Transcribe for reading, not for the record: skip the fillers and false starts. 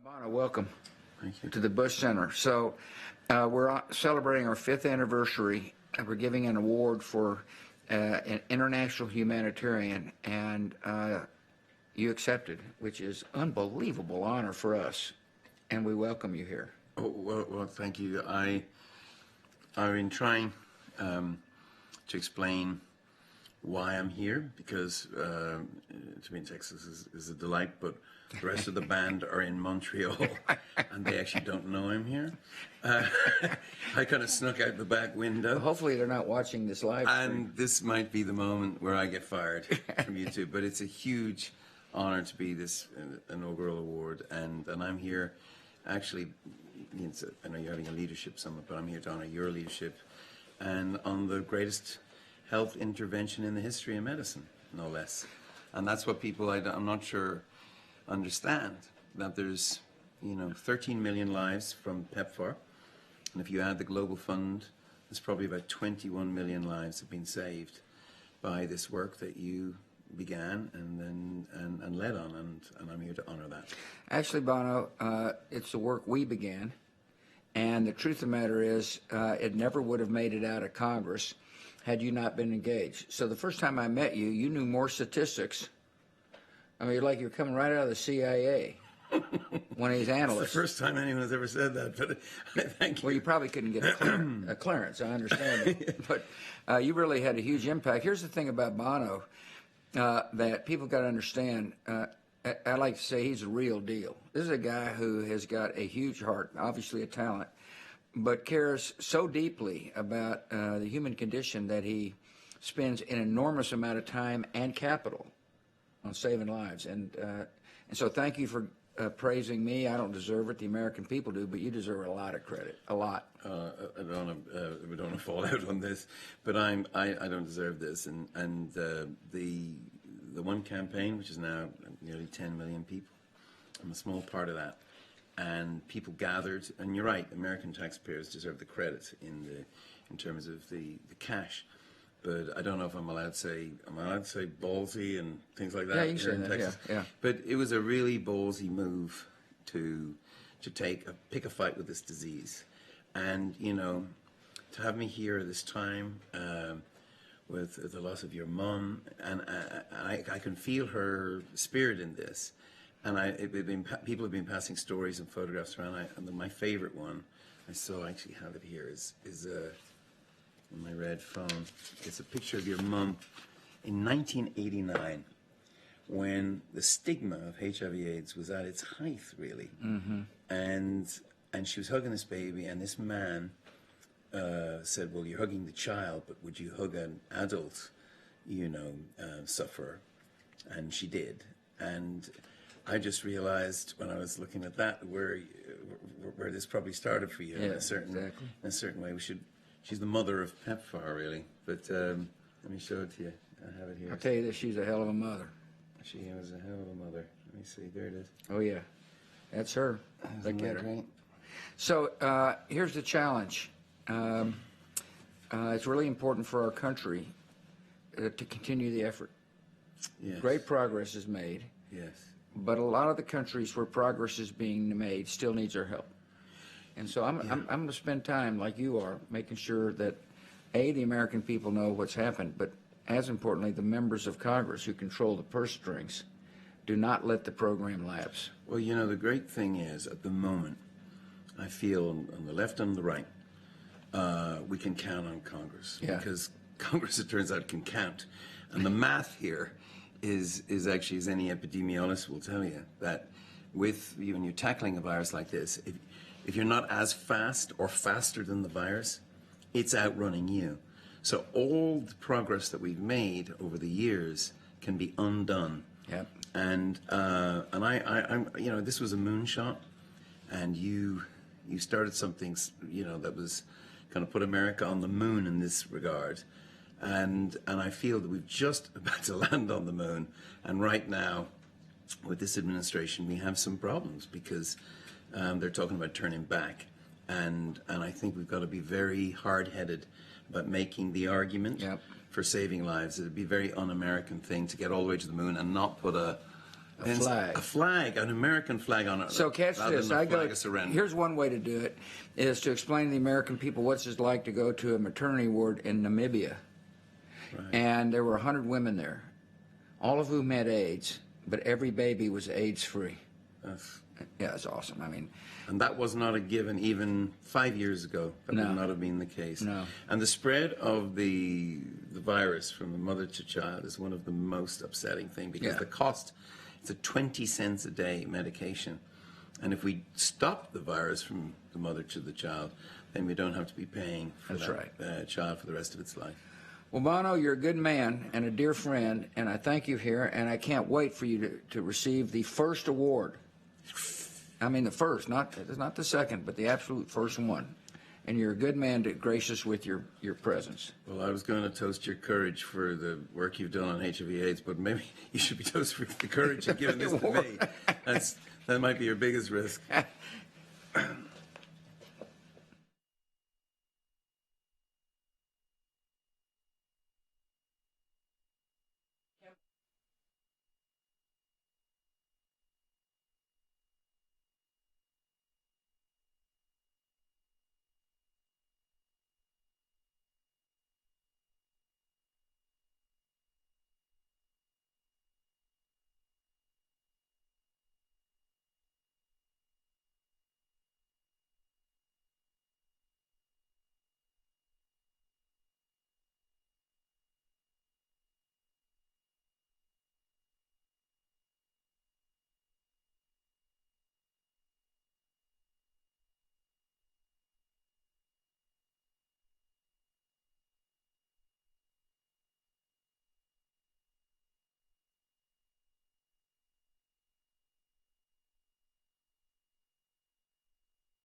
Bono, welcome Thank you. to the Bush Center. So we're celebrating our 5th anniversary. We're giving an award for an international humanitarian, and you accepted, which is unbelievable honor for us, and we welcome you here. Oh, well, thank you. I've been trying to explain why I'm here, because to be in Texas is a delight, but the rest of the band are in Montreal, and they actually don't know I'm here. I kind of snuck out the back window. Well, hopefully they're not watching this live stream. And this might be the moment where I get fired from YouTube, but it's a huge honor to be this inaugural award, and I'm here actually. I know you're having a leadership summit, but I'm here to honor your leadership and on the greatest health intervention in the history of medicine, no less. And that's what people, I'm not sure, understand, that there's, 13 million lives from PEPFAR. And if you add the Global Fund, there's probably about 21 million lives have been saved by this work that you began and led on, and I'm here to honor that. Actually, Bono, it's the work we began, and the truth of the matter is it never would have made it out of Congress had you not been engaged. So the first time I met you, you knew more statistics. I mean, like you're coming right out of the CIA. One of these analysts. It's the first time anyone's ever said that, but thank you. Well, you probably couldn't get a clearance, I understand it. But you really had a huge impact. Here's the thing about Bono that people got to understand. I like to say he's a real deal. This is a guy who has got a huge heart, obviously a talent, but cares so deeply about the human condition that he spends an enormous amount of time and capital on saving lives. And so thank you for praising me. I don't deserve it. The American people do, but you deserve a lot of credit, a lot. We don't want to fall out on this, but I don't deserve this. And the one campaign, which is now nearly 10 million people, I'm a small part of that. And people gathered, and you're right, American taxpayers deserve the credit in terms of the cash. But I don't know if I'm allowed to say ballsy and things like that. Yeah, you can say in that. Texas. Yeah. But it was a really ballsy move to pick a fight with this disease, and to have me here at this time with the loss of your mom, and I can feel her spirit in this. And people have been passing stories and photographs around. And my favorite one, I actually have it here, is in my red phone. It's a picture of your mom in 1989, when the stigma of HIV/AIDS was at its height, really. Mm-hmm. And she was hugging this baby, and this man said, "Well, you're hugging the child, but would you hug an adult, sufferer?" And she did. And I just realized when I was looking at that where this probably started for you in a certain way. She's the mother of PEPFAR, really. But let me show it to you. I have it here. I'll tell you this, she's a hell of a mother. She was a hell of a mother. Let me see. There it is. Oh, yeah. That's her. Look at her. Great? So here's the challenge. It's really important for our country to continue the effort. Yes. Great progress is made. Yes. But a lot of the countries where progress is being made still needs our help. And so I'm going to spend time, like you are, making sure that, A, the American people know what's happened, but as importantly, the members of Congress who control the purse strings do not let the program lapse. Well, the great thing is, at the moment, I feel on the left and the right, we can count on Congress. Yeah. Because Congress, it turns out, can count. And the math here is actually, as any epidemiologist will tell you, that when you're tackling a virus like this, if you're not as fast or faster than the virus, it's outrunning you. So all the progress that we've made over the years can be undone. Yep. And I'm this was a moonshot, and you started something that was going to put America on the moon in this regard. And I feel that we've just about to land on the moon. And right now, with this administration, we have some problems because they're talking about turning back. And I think we've got to be very hard-headed about making the argument for saving lives. It would be a very un-American thing to get all the way to the moon and not put a A flag. A flag, an American flag on it. So catch rather this. than a I go. flag of surrender. Here's one way to do it: is to explain to the American people what's it like to go to a maternity ward in Namibia. Right. And there were 100 women there, all of whom had AIDS, but every baby was AIDS-free. Yeah, it's awesome. I mean, and that was not a given even 5 years ago. That No. would not have been the case. No. And the spread of the virus from the mother to child is one of the most upsetting things because Yeah. the cost, it's a 20 cents a day medication. And if we stop the virus from the mother to the child, then we don't have to be paying for That's right. Child for the rest of its life. well, Bono, you're a good man and a dear friend, and I thank you here, and I can't wait for you to receive the first award. I mean, the first, not the second, but the absolute first one. And you're a good man to grace us with your presence. Well, I was going to toast your courage for the work you've done on HIV/AIDS, but maybe you should be toasted for the courage of giving this to me. That might be your biggest risk.